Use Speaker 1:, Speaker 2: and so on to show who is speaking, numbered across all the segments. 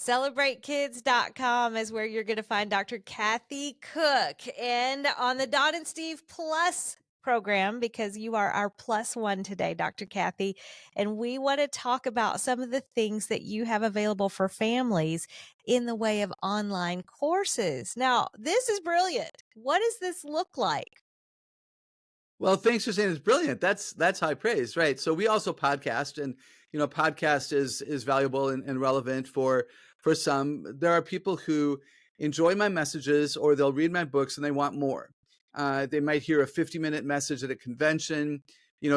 Speaker 1: CelebrateKids.com is where you're going to find Dr. Kathy Koch. And on the Don and Steve Plus program, because you are our plus one today, Dr. Kathy, and we want to talk about some of the things that you have available for families in the way of online courses. Now, this is brilliant. What does this look like?
Speaker 2: Well, thanks for saying it's brilliant. That's high praise, right? So we also podcast, and podcast is valuable and relevant for some. There are people who enjoy my messages, or they'll read my books and they want more. They might hear a 50-minute message at a convention.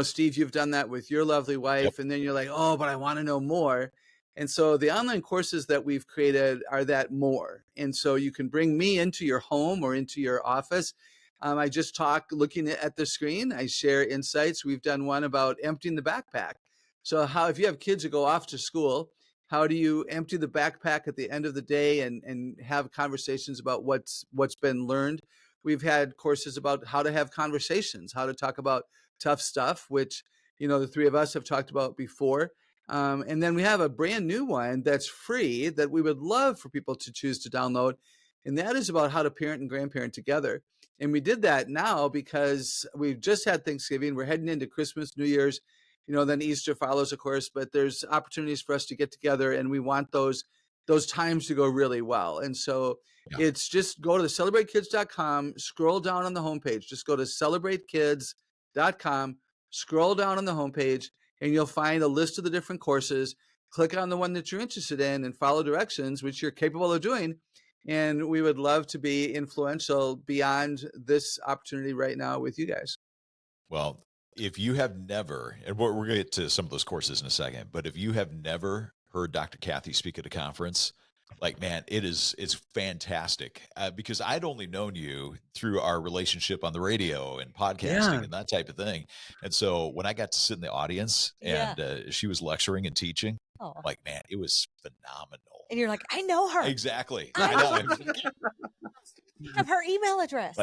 Speaker 2: Steve, you've done that with your lovely wife,
Speaker 3: Yep.
Speaker 2: and then you're like, oh, but I want to know more. And so the online courses that we've created are that more. And so you can bring me into your home or into your office. I just talk looking at the screen. I share insights. We've done one about emptying the backpack. So if you have kids who go off to school, how do you empty the backpack at the end of the day and have conversations about what's been learned? We've had courses about how to have conversations, how to talk about tough stuff, which, the three of us have talked about before. And then we have a brand new one that's free that we would love for people to choose to download. And that is about how to parent and grandparent together. And we did that now because we've just had Thanksgiving. We're heading into Christmas, New Year's, then Easter follows, of course, but there's opportunities for us to get together, and we want those times to go really well. And so it's just go to the celebratekids.com, scroll down on the homepage. Just go to celebratekids.com, scroll down on the homepage, and you'll find a list of the different courses. Click on the one that you're interested in and follow directions, which you're capable of doing. And we would love to be influential beyond this opportunity right now with you guys.
Speaker 3: Well, if you have never, and we're going to get to some of those courses in a second, but if you have never heard Dr. Kathy speak at a conference, man, it's fantastic because I'd only known you through our relationship on the radio and podcasting and that type of thing. And so when I got to sit in the audience and she was lecturing and teaching, man, it was phenomenal.
Speaker 1: And you're like, I know her.
Speaker 3: Exactly.
Speaker 1: I know. Have her email address.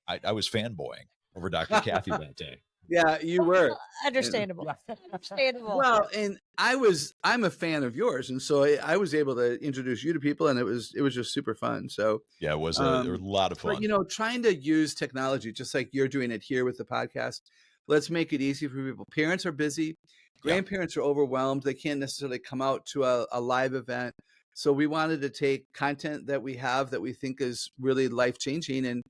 Speaker 3: I was fanboying over Dr. Kathy that day.
Speaker 2: Yeah, you were.
Speaker 1: Understandable. Understandable.
Speaker 2: Well, and I'm a fan of yours, and so I was able to introduce you to people, and it was just super fun. So
Speaker 3: yeah, it was a lot of fun.
Speaker 2: But trying to use technology just like you're doing it here with the podcast, let's make it easy for people. Parents are busy, grandparents are overwhelmed. They can't necessarily come out to a live event. So we wanted to take content that we have that we think is really life-changing and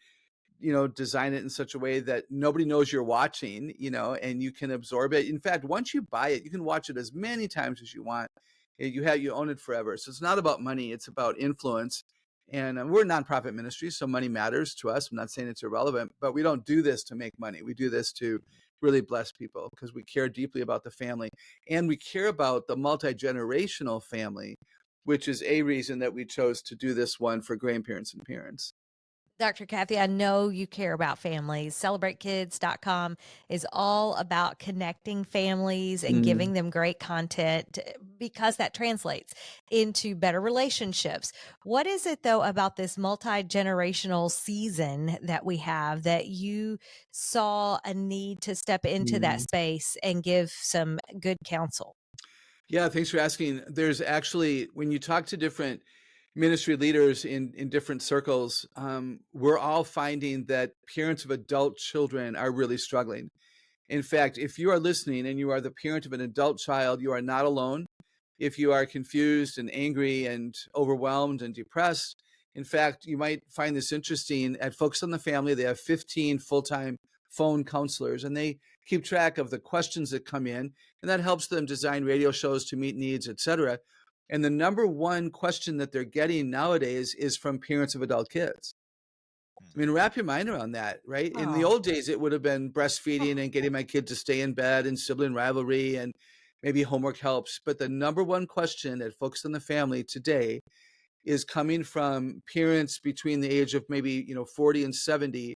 Speaker 2: design it in such a way that nobody knows you're watching, and you can absorb it. In fact, once you buy it, you can watch it as many times as you want. You own it forever. So it's not about money, it's about influence. And we're a nonprofit ministry, so money matters to us. I'm not saying it's irrelevant, but we don't do this to make money. We do this to really bless people because we care deeply about the family, and we care about the multi-generational family, which is a reason that we chose to do this one for grandparents and parents.
Speaker 1: Dr. Kathy, I know you care about families. CelebrateKids.com is all about connecting families and giving them great content because that translates into better relationships. What is it, though, about this multi-generational season that we have that you saw a need to step into that space and give some good counsel?
Speaker 2: Yeah, thanks for asking. There's actually, when you talk to different ministry leaders in different circles, we're all finding that parents of adult children are really struggling. In fact, if you are listening and you are the parent of an adult child, you are not alone. If you are confused and angry and overwhelmed and depressed, in fact, you might find this interesting. At Focus on the Family, they have 15 full-time phone counselors, and they keep track of the questions that come in, and that helps them design radio shows to meet needs, etc. And the number one question that they're getting nowadays is from parents of adult kids. I mean, wrap your mind around that, right? In the old days, it would have been breastfeeding and getting my kid to stay in bed and sibling rivalry and maybe homework helps. But the number one question at Focus on the Family today is coming from parents between the age of maybe 40 and 70,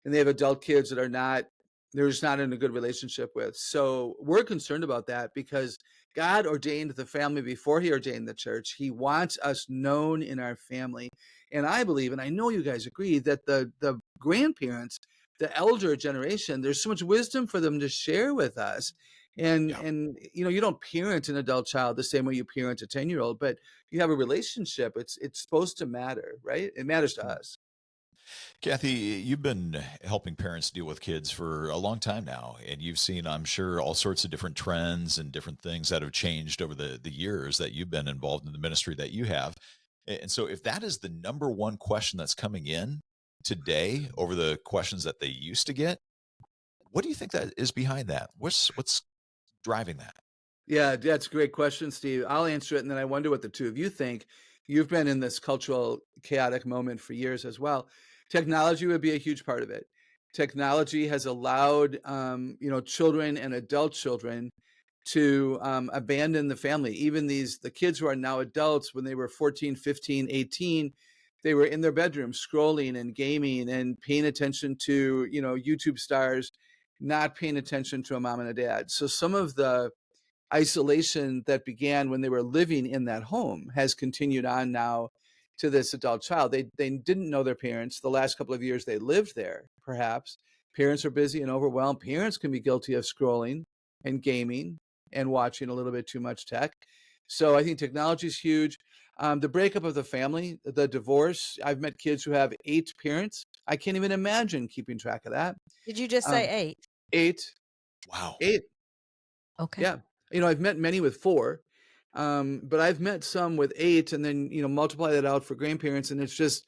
Speaker 2: and they have adult kids that they're just not in a good relationship with. So we're concerned about that because God ordained the family before he ordained the church. He wants us known in our family. And I believe, and I know you guys agree, that the grandparents, the elder generation, there's so much wisdom for them to share with us.
Speaker 3: Yeah.
Speaker 2: And you don't parent an adult child the same way you parent a 10-year-old, but you have a relationship. It's supposed to matter, right? It matters to
Speaker 3: Mm.
Speaker 2: us.
Speaker 3: Kathy, you've been helping parents deal with kids for a long time now, and you've seen, I'm sure, all sorts of different trends and different things that have changed over the years that you've been involved in the ministry that you have. And so, if that is the number one question that's coming in today over the questions that they used to get, what do you think that is behind that? What's driving that?
Speaker 2: Yeah, that's a great question, Steve. I'll answer it, and then I wonder what the two of you think. You've been in this cultural chaotic moment for years as well. Technology would be a huge part of it. Technology has allowed, children and adult children to abandon the family. Even the kids who are now adults, when they were 14, 15, 18, they were in their bedroom scrolling and gaming and paying attention to, YouTube stars, not paying attention to a mom and a dad. So some of the isolation that began when they were living in that home has continued on now to this adult child. They didn't know their parents the last couple of years they lived there, perhaps. Parents are busy and overwhelmed. Parents can be guilty of scrolling and gaming and watching a little bit too much tech. So I think technology is huge. The breakup of the family, the divorce. I've met kids who have 8 parents. I can't even imagine keeping track of that.
Speaker 1: Did you just say
Speaker 2: Um,
Speaker 1: 8?
Speaker 2: eight,
Speaker 3: Wow.
Speaker 2: 8.
Speaker 1: Okay.
Speaker 2: Yeah. I've met many with 4, but I've met some with 8, and then, multiply that out for grandparents, and it's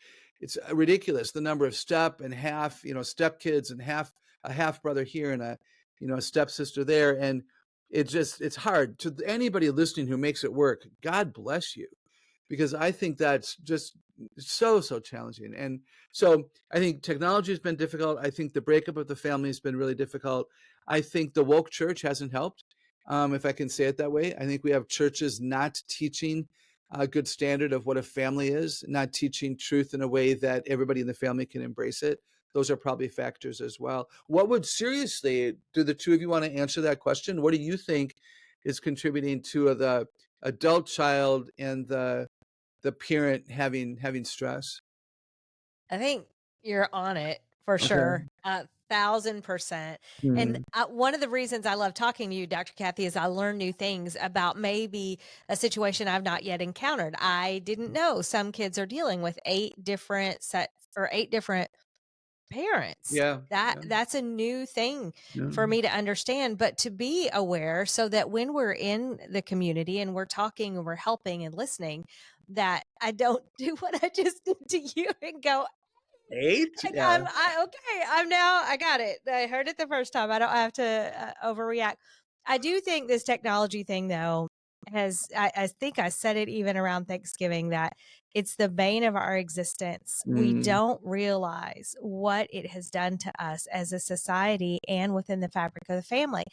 Speaker 2: ridiculous, the number of step and half, step kids and a half brother here and a stepsister there. And it's hard to anybody listening who makes it work. God bless you, because I think that's just so challenging. And so I think technology has been difficult. I think the breakup of the family has been really difficult. I think the woke church hasn't helped, if I can say it that way. I think we have churches not teaching a good standard of what a family is, not teaching truth in a way that everybody in the family can embrace it. Those are probably factors as well. What would seriously, do the two of you want to answer that question? What do you think is contributing to the adult child and the parent having stress?
Speaker 1: I think you're on it for
Speaker 2: Okay.
Speaker 1: sure. 1,000%. And
Speaker 2: Mhm.
Speaker 1: one of the reasons I love talking to you, Dr. Kathy, is I learn new things about maybe a situation I've not yet encountered. I didn't know some kids are dealing with 8 different parents.
Speaker 2: Yeah, yeah,
Speaker 1: That's a new thing
Speaker 2: yeah.
Speaker 1: for me to understand, but to be aware so that when we're in the community and we're talking and we're helping and listening, that I don't do what I just did to you and go,
Speaker 2: 8?
Speaker 1: like,
Speaker 2: Yeah.
Speaker 1: I got it. I heard it the first time. I don't have to overreact. I do think this technology thing, though, I think I said it even around Thanksgiving that it's the bane of our existence. We
Speaker 2: Mm,
Speaker 1: don't realize what it has done to us as a society and within the fabric of the family.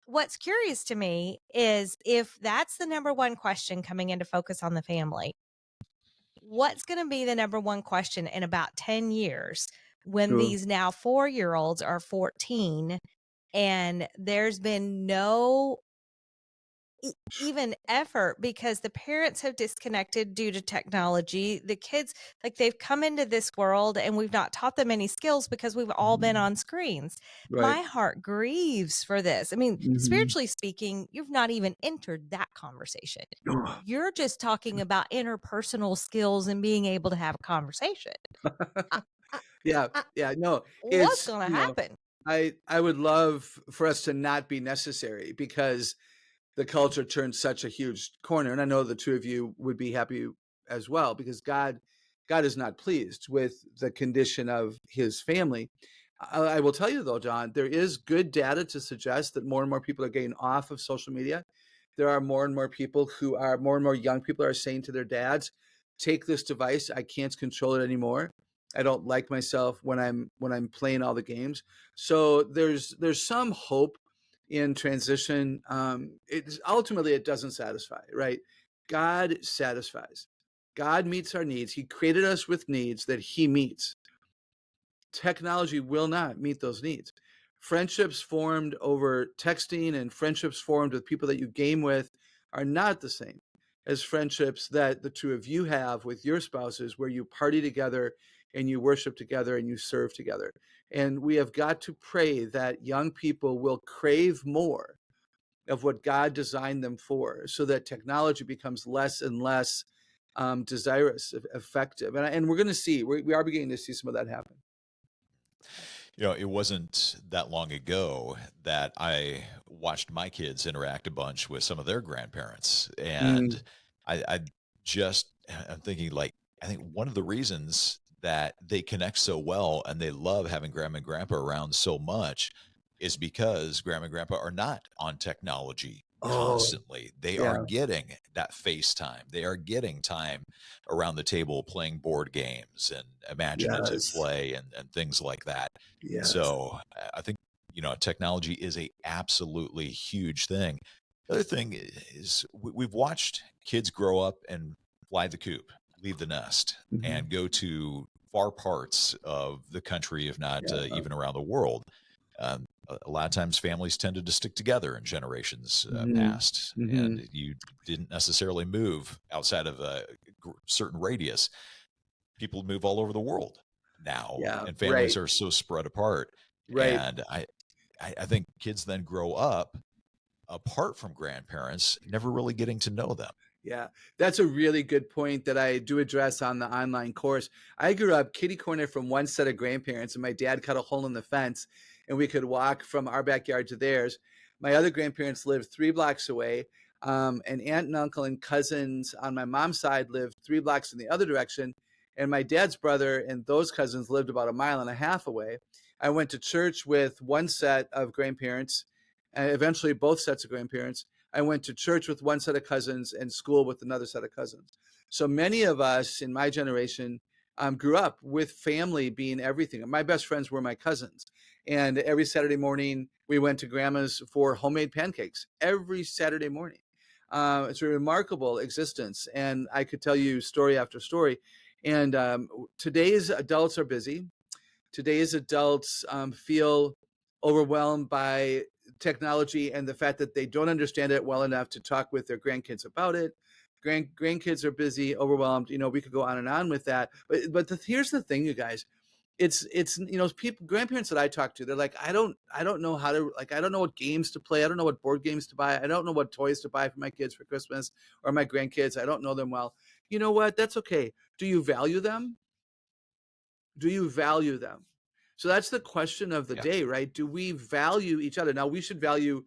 Speaker 1: What's curious to me is if that's the number one question coming into focus on the family, what's going to be the number one question in about 10 years when
Speaker 2: sure.
Speaker 1: these now 4-year olds are 14 and there's been no even effort because the parents have disconnected due to technology. The kids, like they've come into this world and we've not taught them any skills because we've all been
Speaker 2: Mhm.
Speaker 1: on screens.
Speaker 2: Right.
Speaker 1: My heart grieves for this. I mean,
Speaker 2: Mhm.
Speaker 1: spiritually speaking, you've not even entered that conversation. You're just talking about interpersonal skills and being able to have a conversation. I, I,
Speaker 2: Yeah,
Speaker 1: I,
Speaker 2: yeah, no,
Speaker 1: what's
Speaker 2: it's,
Speaker 1: going to happen?
Speaker 2: I would love for us to not be necessary, because the culture turned such a huge corner, and I know the two of you would be happy as well, because God is not pleased with the condition of his family. I will tell you though, John, there is good data to suggest that more and more people are getting off of social media. There are more and more people who are more and more young people are saying to their dads, "Take this device. I can't control it anymore. I don't like myself when I'm playing all the games." So there's some hope in transition. It's ultimately, it doesn't satisfy, right? God satisfies. God meets our needs. He created us with needs that he meets. Technology will not meet those needs. Friendships formed over texting and friendships formed with people that you game with are not the same as friendships that the two of you have with your spouses, where you party together and you worship together and you serve together. And we have got to pray that young people will crave more of what God designed them for, so that technology becomes less and less desirous, effective. And we're going to see, we are beginning to see some of that happen.
Speaker 3: It wasn't that long ago that I watched my kids interact a bunch with some of their grandparents,
Speaker 2: Mm,
Speaker 3: and I'm thinking, like, I think one of the reasons that they connect so well and they love having grandma and grandpa around so much is because grandma and grandpa are not on technology
Speaker 2: oh,
Speaker 3: constantly. They are
Speaker 2: yeah.
Speaker 3: getting that FaceTime. They are getting time around the table playing board games and imaginative
Speaker 2: Yes.
Speaker 3: play and things like that.
Speaker 2: Yes.
Speaker 3: So I think, technology is a absolutely huge thing. The other thing is we've watched kids grow up and fly the coop, leave the nest,
Speaker 2: Mhm.
Speaker 3: and go to far parts of the country, if not
Speaker 2: Yeah.
Speaker 3: even around the world. A lot of times families tended to stick together in generations
Speaker 2: Mhm.
Speaker 3: past,
Speaker 2: Mhm.
Speaker 3: and you didn't necessarily move outside of a certain radius. People move all over the world now,
Speaker 2: Yeah.
Speaker 3: and families
Speaker 2: Right.
Speaker 3: are so spread apart.
Speaker 2: Right.
Speaker 3: And I think kids then grow up apart from grandparents, never really getting to know them.
Speaker 2: Yeah, that's a really good point that I do address on the online course. I grew up kitty corner from one set of grandparents, and my dad cut a hole in the fence, and we could walk from our backyard to theirs. My other grandparents lived 3 blocks away. An aunt and uncle and cousins on my mom's side lived 3 blocks in the other direction. And my dad's brother and those cousins lived about a mile and a half away. I went to church with one set of grandparents, and eventually both sets of grandparents. I went to church with one set of cousins and school with another set of cousins. So many of us in my generation grew up with family being everything. My best friends were my cousins. And every Saturday morning, we went to grandma's for homemade pancakes every Saturday morning. It's a remarkable existence. And I could tell you story after story. And today's adults are busy. Today's adults feel overwhelmed by technology and the fact that they don't understand it well enough to talk with their grandkids about it. Grandkids are busy, overwhelmed. We could go on and on with that. But here's the thing, you guys. It's people, grandparents that I talk to, they're like, I don't know how to, like, I don't know what games to play. I don't know what board games to buy. I don't know what toys to buy for my kids for Christmas or my grandkids. I don't know them well. You know what? That's okay. Do you value them? Do you value them? So that's the question of the
Speaker 3: Yeah.
Speaker 2: day, right? Do we value each other? Now, we should value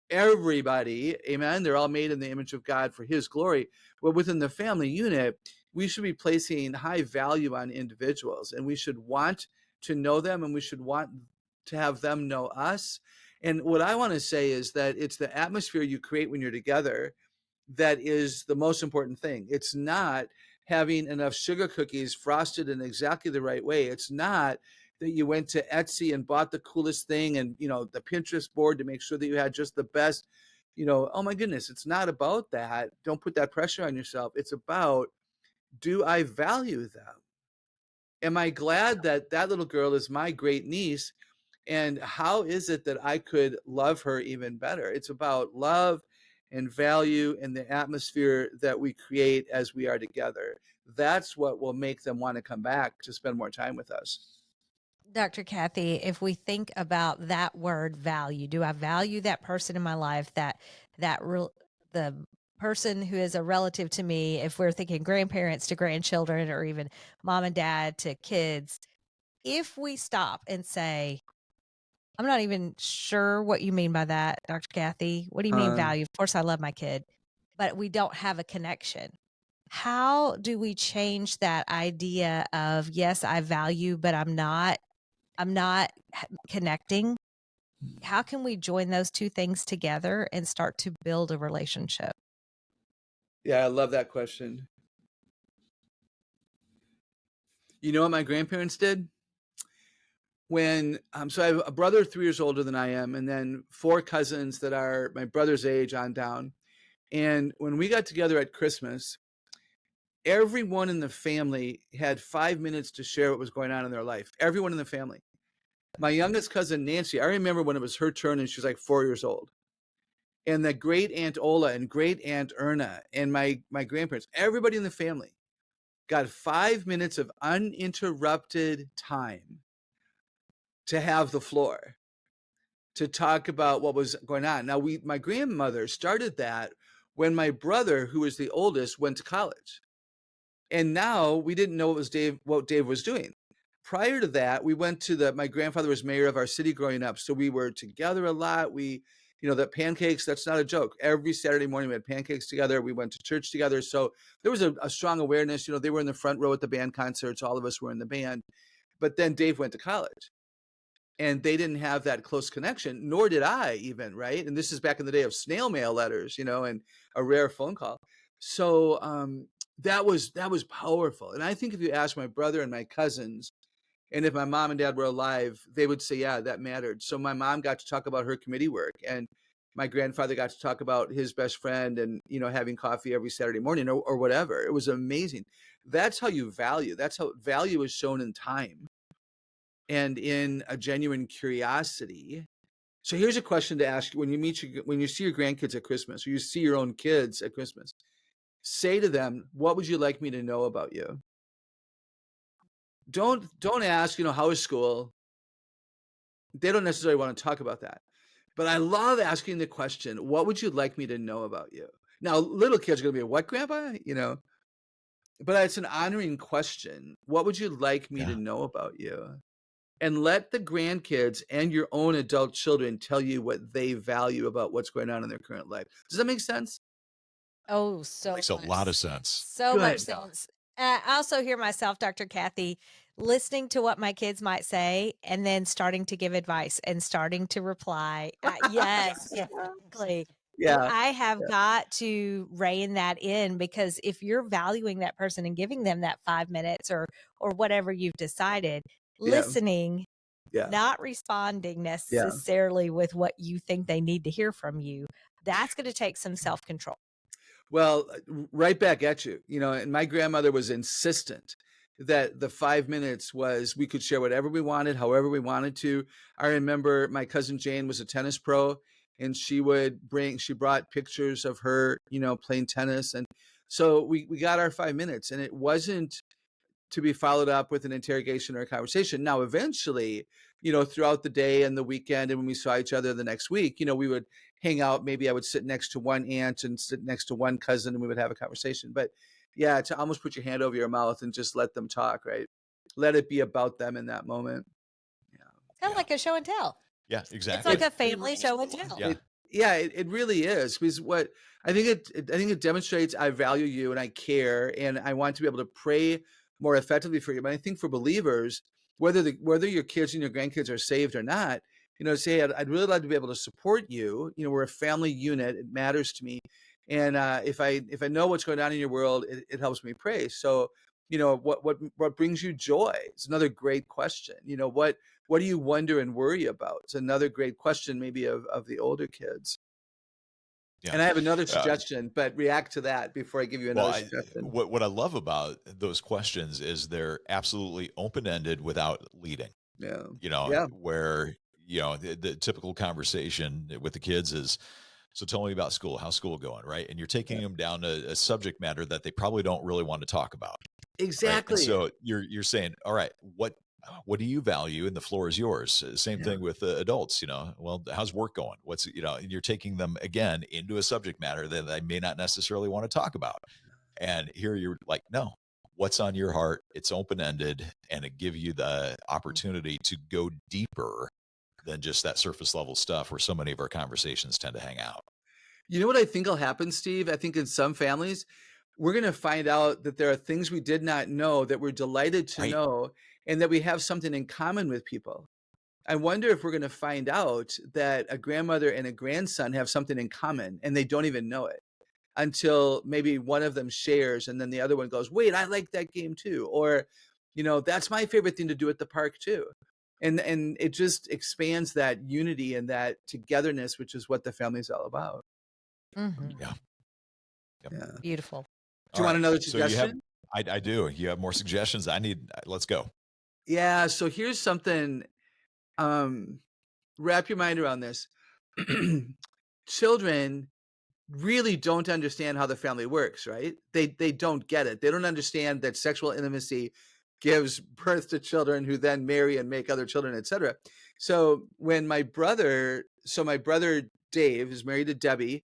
Speaker 2: everybody. Amen. They're all made in the image of God for his glory. But within the family unit, we should be placing high value on individuals, and we should want to know them, and we should want to have them know us. And what I want to say is that it's the atmosphere you create when you're together that is the most important thing. It's not having enough sugar cookies frosted in exactly the right way. It's not that you went to Etsy and bought the coolest thing and, the Pinterest board to make sure that you had just the best, oh my goodness, it's not about that. Don't put that pressure on yourself. It's about, do I value them? Am I glad that that little girl is my great niece? And how is it that I could love her even better? It's about love and value and the atmosphere that we create as we are together. That's what will make them want to come back to spend more time with us.
Speaker 1: Dr. Kathy, if we think about that word value, do I value that person in my life, the person who is a relative to me, if we're thinking grandparents to grandchildren or even mom and dad to kids, if we stop and say, I'm not even sure what you mean by that, Dr. Kathy. What do you mean
Speaker 2: Uh,
Speaker 1: value? Of course, I love my kid, but we don't have a connection. How do we change that idea of, yes, I value, but I'm not connecting? How can we join those two things together and start to build a relationship?
Speaker 2: yeah, I love that question. You know what my grandparents did? So I have a brother 3 years older than I am, and then 4 cousins that are my brother's age on down. And when we got together at Christmas, everyone in the family had 5 minutes to share what was going on in their life. Everyone in the family. My youngest cousin Nancy, I remember when it was her turn and she was like 4 years old. And the great aunt Ola and great aunt Erna and my grandparents, everybody in the family got 5 minutes of uninterrupted time to have the floor. to talk about what was going on. Now, my grandmother started that when my brother, who was the oldest, went to college. And now we didn't know what Dave was doing. Prior to that, we went to my grandfather was mayor of our city growing up. So we were together a lot. The pancakes, that's not a joke. Every Saturday morning we had pancakes together. We went to church together. So there was a strong awareness. They were in the front row at the band concerts. All of us were in the band. But then Dave went to college. And they didn't have that close connection, nor did I even, right? And this is back in the day of snail mail letters, and a rare phone call. So that was powerful. And I think if you ask my brother and my cousins, and if my mom and dad were alive, they would say, yeah, that mattered. So my mom got to talk about her committee work, and my grandfather got to talk about his best friend and, having coffee every Saturday morning or whatever. It was amazing. That's how you value. That's how value is shown in time and in a genuine curiosity. So here's a question to ask when you see your grandkids at Christmas, or you see your own kids at Christmas. Say to them, what would you like me to know about you? Don't ask, how is school? They don't necessarily want to talk about that. But I love asking the question, what would you like me to know about you? Now, little kids are going to be, what, Grandpa? But it's an honoring question. What would you like me to know about you? And let the grandkids and your own adult children tell you what they value about what's going on in their current life. Does that make sense?
Speaker 1: Oh, so
Speaker 3: Makes a
Speaker 1: much
Speaker 3: lot of
Speaker 1: sense.
Speaker 3: sense.
Speaker 1: So much
Speaker 2: Good.
Speaker 1: sense. I also hear myself, Dr. Kathy, listening to what my kids might say and then starting to give advice and starting to reply. Yes, exactly.
Speaker 2: Yeah.
Speaker 1: I have got to rein that in, because if you're valuing that person and giving them that 5 minutes or whatever you've decided,
Speaker 2: Yeah.
Speaker 1: listening,
Speaker 2: Yeah.
Speaker 1: not responding necessarily with what you think they need to hear from you, that's going to take some self-control.
Speaker 2: Well, right back at you, and my grandmother was insistent that the 5 minutes was, we could share whatever we wanted, however we wanted to. I remember my cousin Jane was a tennis pro, and she brought pictures of her, playing tennis. And so we got our 5 minutes, and it wasn't to be followed up with an interrogation or a conversation. Now, eventually, throughout the day and the weekend, and when we saw each other the next week, we would hang out. Maybe I would sit next to one aunt and sit next to one cousin, and we would have a conversation. But yeah, to almost put your hand over your mouth and just let them talk, right? Let it be about them in that moment. Yeah.
Speaker 1: Kind of like a show and tell.
Speaker 3: Yeah,
Speaker 1: It's
Speaker 3: exactly.
Speaker 1: like a family show and tell.
Speaker 3: Yeah.
Speaker 2: It really is, because what I think it demonstrates, I value you and I care, and I want to be able to pray more effectively for you. But I think for believers, whether your kids and your grandkids are saved or not, say, I'd really like to be able to support you. We're a family unit. It matters to me. And if I know what's going on in your world, it helps me pray. So, what brings you joy? It's another great question. What do you wonder and worry about? It's another great question, maybe of the older kids.
Speaker 3: Yeah.
Speaker 2: And I have another suggestion, but react to that before I give you another suggestion.
Speaker 3: What I love about those questions is they're absolutely open-ended without leading.
Speaker 2: Yeah.
Speaker 3: Where, the typical conversation with the kids is, so tell me about school. How's school going? Right. And you're taking them down a subject matter that they probably don't really want to talk about.
Speaker 2: Exactly.
Speaker 3: Right? And so you're saying, all right, what do you value? And the floor is yours. Same thing with adults, well, how's work going? And you're taking them again into a subject matter that they may not necessarily want to talk about. And here you're like, no, what's on your heart? It's open-ended, and it give you the opportunity to go deeper than just that surface level stuff where so many of our conversations tend to hang out.
Speaker 2: You know what I think will happen, Steve? I think in some families, we're going to find out that there are things we did not know that we're delighted to know, and that we have something in common with people. I wonder if we're going to find out that a grandmother and a grandson have something in common, and they don't even know it until maybe one of them shares, and then the other one goes, wait, I like that game too. Or, that's my favorite thing to do at the park too. And it just expands that unity and that togetherness, which is what the family is all about.
Speaker 1: Mhm.
Speaker 3: Yeah.
Speaker 1: Beautiful.
Speaker 2: Do you want another suggestion?
Speaker 3: I do. You have more suggestions? Let's go.
Speaker 2: Yeah. So here's something, wrap your mind around this. Children really don't understand how the family works, right? They don't get it. They don't understand that sexual intimacy gives birth to children who then marry and make other children, etc. So when my brother so my brother Dave is married to Debbie,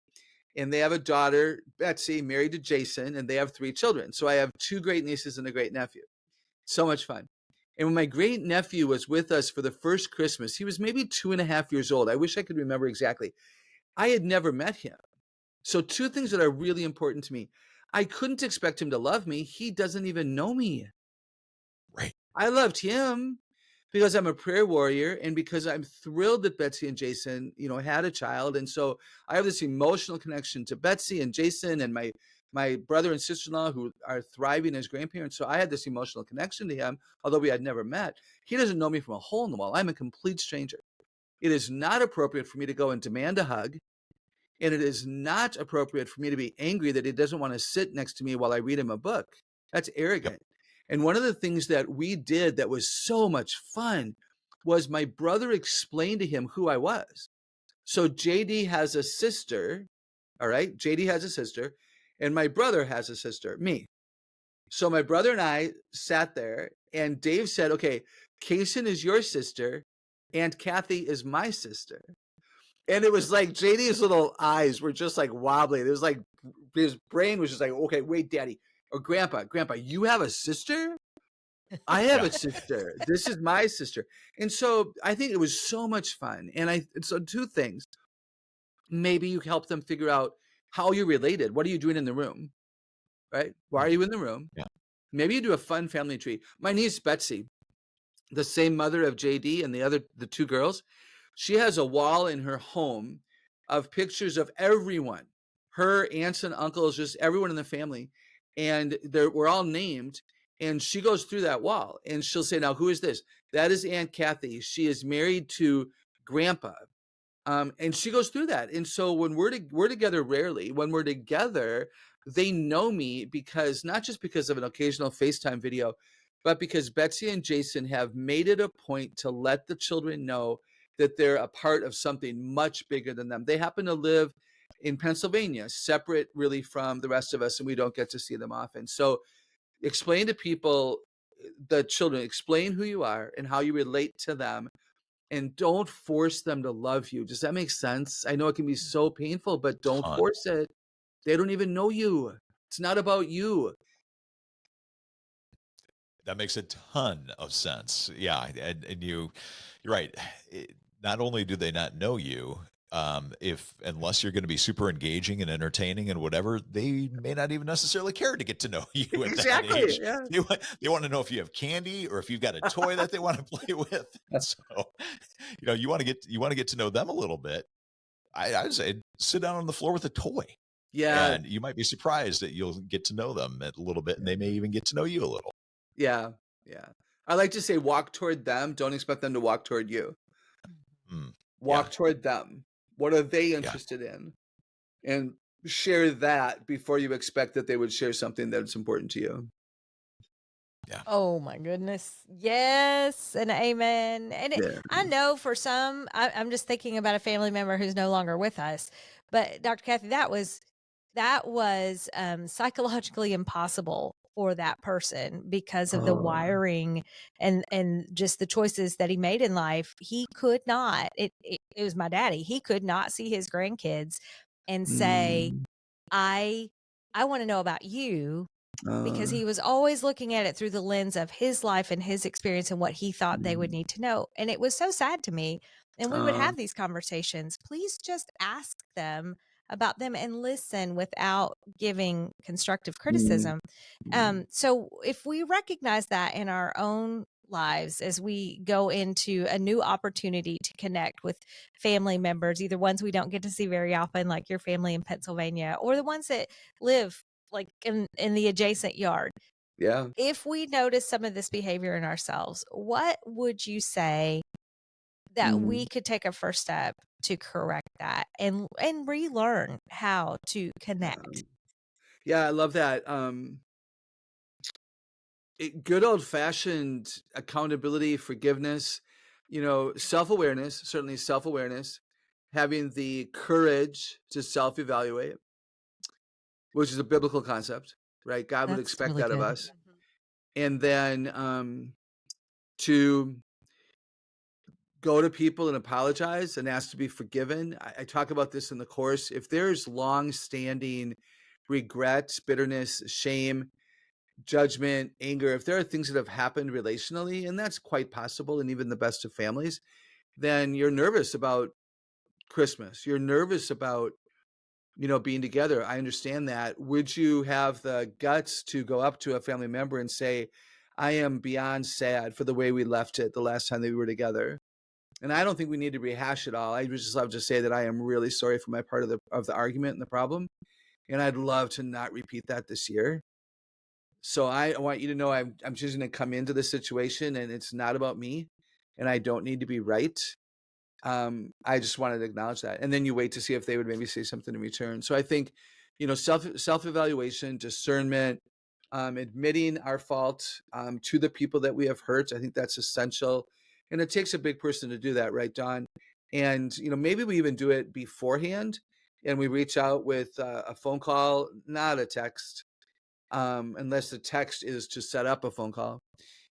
Speaker 2: and they have a daughter, Betsy, married to Jason, and they have 3 children. So I have 2 great nieces and a great nephew. So much fun. And when my great nephew was with us for the first Christmas, he was maybe 2.5 years old. I wish I could remember exactly. I had never met him. So 2 things that are really important to me. I couldn't expect him to love me. He doesn't even know me.
Speaker 3: Right.
Speaker 2: I loved him because I'm a prayer warrior and because I'm thrilled that Betsy and Jason, had a child. And so I have this emotional connection to Betsy and Jason and my brother and sister-in-law who are thriving as grandparents. So I had this emotional connection to him, although we had never met. He doesn't know me from a hole in the wall. I'm a complete stranger. It is not appropriate for me to go and demand a hug. And it is not appropriate for me to be angry that he doesn't want to sit next to me while I read him a book. That's
Speaker 3: Yep.
Speaker 2: arrogant. And one of the things that we did that was so much fun was my brother explained to him who I was. So JD has a sister, all right? JD has a sister, and my brother has a sister, me. So my brother and I sat there, and Dave said, okay, Kaysen is your sister, and Kathy is my sister. And it was like JD's little eyes were just like wobbling. It was like his brain was just like, okay, wait, Daddy or Grandpa, you have a sister? I have
Speaker 3: Yeah.
Speaker 2: a sister. This is my sister. And so I think it was so much fun. And so 2 things. Maybe you help them figure out how you're related. What are you doing in the room? Right? Why are you in the room?
Speaker 3: Yeah.
Speaker 2: Maybe you do a fun family tree. My niece Betsy, the same mother of JD and the 2 girls, she has a wall in her home of pictures of everyone, her aunts and uncles, just everyone in the family. And we're all named. And she goes through that wall and she'll say, now, who is this? That is Aunt Kathy. She is married to Grandpa. And she goes through that. And so when we're together rarely, when we're together, they know me because not just because of an occasional FaceTime video, but because Betsy and Jason have made it a point to let the children know that they're a part of something much bigger than them. They happen to live in Pennsylvania, separate really from the rest of us, and we don't get to see them often. So explain to people, the children, explain who you are and how you relate to them, and don't force them to love you. Does that make sense? I know it can be so painful, but don't
Speaker 3: Ton.
Speaker 2: force it. They don't even know you. It's not about you.
Speaker 3: That makes a ton of sense. Yeah, and you're right. Not only do they not know you, if unless you're going to be super engaging and entertaining and whatever, they may not even necessarily care to get to know you at that
Speaker 2: Exactly.
Speaker 3: age.
Speaker 2: Yeah.
Speaker 3: They want to know if you have candy or if you've got a toy that they want to play with. And so, you want to get to know them a little bit. I'd say sit down on the floor with a toy,
Speaker 2: Yeah.
Speaker 3: and you might be surprised that you'll get to know them a little bit, and they may even get to know you a little.
Speaker 2: Yeah. Yeah. I like to say walk toward them. Don't expect them to walk toward you.
Speaker 3: Mm, yeah,
Speaker 2: Walk toward them. What are they
Speaker 3: yeah.
Speaker 2: interested in? And share that before you expect that they would share something that's important to you.
Speaker 3: Yeah.
Speaker 1: Oh my goodness. Yes and amen. And
Speaker 2: Yeah.
Speaker 1: I know for some, I'm just thinking about a family member who's no longer with us. But Dr. Kathy, that was psychologically impossible for that person because of the
Speaker 2: Oh.
Speaker 1: wiring and just the choices that he made in life. He could not. It was my daddy. He could not see his grandkids and say,
Speaker 2: Mm.
Speaker 1: I I want to know about you, because
Speaker 2: Uh,
Speaker 1: he was always looking at it through the lens of his life and his experience and what he thought they would
Speaker 2: mm.
Speaker 1: need to know. And it was so sad to me. And we would
Speaker 2: Uh,
Speaker 1: have these conversations. Please just ask them about them and listen without giving constructive
Speaker 2: mm,
Speaker 1: criticism.
Speaker 2: mm.
Speaker 1: So if we recognize that in our own lives as we go into a new opportunity to connect with family members, either ones we don't get to see very often, like your family in Pennsylvania, or the ones that live like in the adjacent yard.
Speaker 2: Yeah.
Speaker 1: If we notice some of this behavior in ourselves, what would you say that we
Speaker 2: Mm.
Speaker 1: could take a first step to correct that and relearn how to connect?
Speaker 2: Yeah, I love that. Good old fashioned accountability, forgiveness, self awareness, certainly self awareness, having the courage to self evaluate, which is a biblical concept, right? God would
Speaker 1: That's
Speaker 2: expect
Speaker 1: really
Speaker 2: that of
Speaker 1: good.
Speaker 2: us. And then to go to people and apologize and ask to be forgiven. I talk about this in the course. If there's long-standing regret, bitterness, shame, judgment, anger, if there are things that have happened relationally, and that's quite possible in even the best of families, then you're nervous about Christmas. You're nervous about, being together. I understand that. Would you have the guts to go up to a family member and say, I am beyond sad for the way we left it the last time that we were together? And I don't think we need to rehash it all. I would just love to say that I am really sorry for my part of the argument and the problem, and I'd love to not repeat that this year. So I want you to know I'm choosing to come into this situation, and it's not about me, and I don't need to be right. I just wanted to acknowledge that, and then you wait to see if they would maybe say something in return. So I think, self evaluation, discernment, admitting our fault to the people that we have hurt. I think that's essential, and it takes a big person to do that, right, Don? And maybe we even do it beforehand, and we reach out with a phone call, not a text, unless the text is to set up a phone call.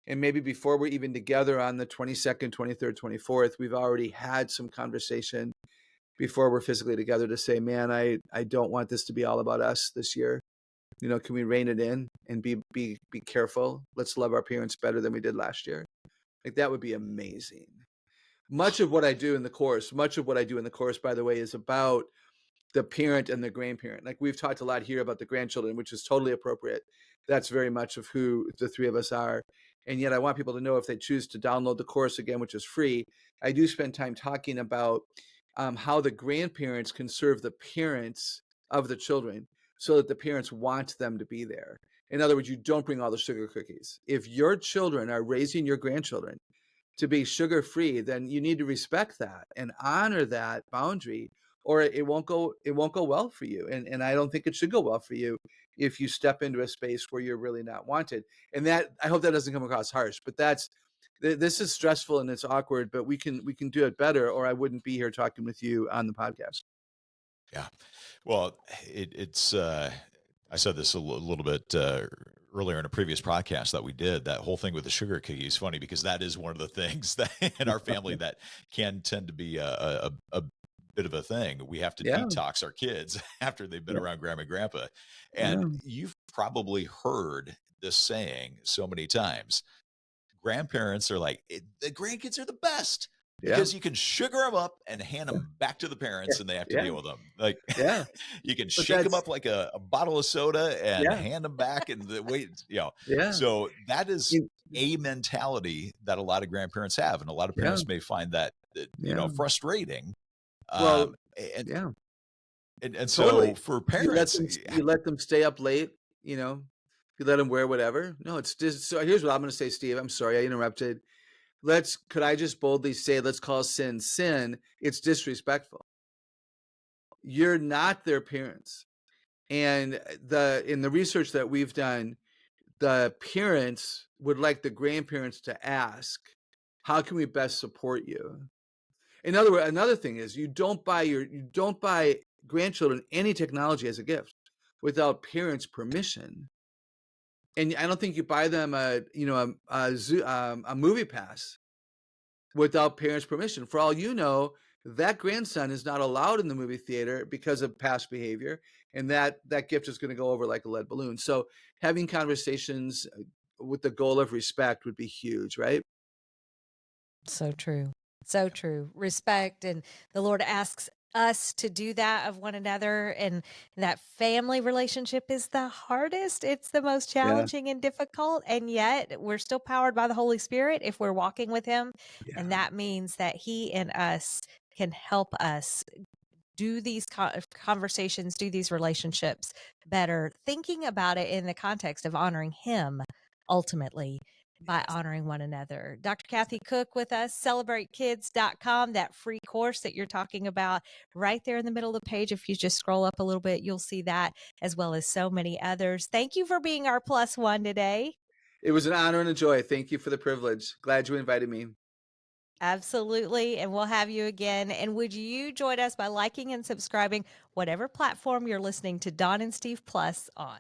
Speaker 2: And maybe before we're even together on the 22nd, 23rd, 24th, we've already had some conversation before we're physically together to say, man, I don't want this to be all about us this year. Can we rein it in and be careful? Let's love our parents better than we did last year. Like that would be amazing. Much of what I do in the course, by the way, is about the parent and the grandparent. Like we've talked a lot here about the grandchildren, which is totally appropriate. That's very much of who the three of us are. And yet I want people to know if they choose to download the course again, which is free, I do spend time talking about how the grandparents can serve the parents of the children so that the parents want them to be there. In other words, you don't bring all the sugar cookies. If your children are raising your grandchildren to be sugar free, then you need to respect that and honor that boundary, or it won't go well for you. And I don't think it should go well for you if you step into a space where you're really not wanted. And that, I hope that doesn't come across harsh, but this is stressful and it's awkward, but we can do it better, or I wouldn't be here talking with you on the podcast.
Speaker 3: Yeah. Well, it's I said this little bit earlier in a previous podcast that we did. That whole thing with the sugar cookie is funny because that is one of the things that in our family that can tend to be a bit of a thing. We have to
Speaker 2: Yeah,
Speaker 3: detox our kids after they've been
Speaker 2: yeah,
Speaker 3: around grandma and grandpa. And
Speaker 2: yeah,
Speaker 3: you've probably heard this saying so many times. Grandparents are like, the grandkids are the best
Speaker 2: yeah,
Speaker 3: because you can sugar them up and hand them back to the parents and they have to
Speaker 2: yeah,
Speaker 3: deal with them. Like
Speaker 2: yeah.
Speaker 3: you can
Speaker 2: But
Speaker 3: shake them
Speaker 2: that's
Speaker 3: up like a bottle of soda and
Speaker 2: yeah,
Speaker 3: hand them back and the wait.
Speaker 2: yeah,
Speaker 3: So that is
Speaker 2: you-
Speaker 3: a mentality that a lot of grandparents have. And a lot of
Speaker 2: yeah,
Speaker 3: parents may find that,
Speaker 2: yeah.
Speaker 3: frustrating.
Speaker 2: Well,
Speaker 3: And,
Speaker 2: yeah,
Speaker 3: and so
Speaker 2: totally.
Speaker 3: for
Speaker 2: You let
Speaker 3: parents,
Speaker 2: them you let them stay up late, you know. You let them wear whatever. No, it's just so here's what I'm going to say, Steve. I'm sorry I interrupted. Could I just boldly say, let's call sin sin? It's disrespectful. You're not their parents. And in the research that we've done, the parents would like the grandparents to ask, how can we best support you? In other words, another thing is you don't buy grandchildren any technology as a gift without parents' permission. And I don't think you buy them a movie pass without parents' permission. For all you know, that grandson is not allowed in the movie theater because of past behavior, and that gift is going to go over like a lead balloon. So having conversations with the goal of respect would be huge, right?
Speaker 1: So true. So true. Respect. And the Lord asks us to do that of one another. And that family relationship is the hardest. It's the most
Speaker 2: Yeah,
Speaker 1: challenging and difficult. And yet we're still powered by the Holy Spirit if we're walking with Him. And
Speaker 2: yeah,
Speaker 1: that means that He and us can help us do these conversations, do these relationships better, thinking about it in the context of honoring Him ultimately by
Speaker 2: yes.
Speaker 1: honoring one another. Dr. Kathy Cook with us, celebratekids.com, that free course that you're talking about right there in the middle of the page. If you just scroll up a little bit, you'll see that as well as so many others. Thank you for being our plus one today.
Speaker 2: It was an honor and a joy. Thank you for the privilege. Glad you invited me.
Speaker 1: Absolutely. And we'll have you again. And would you join us by liking and subscribing whatever platform you're listening to Don and Steve Plus on?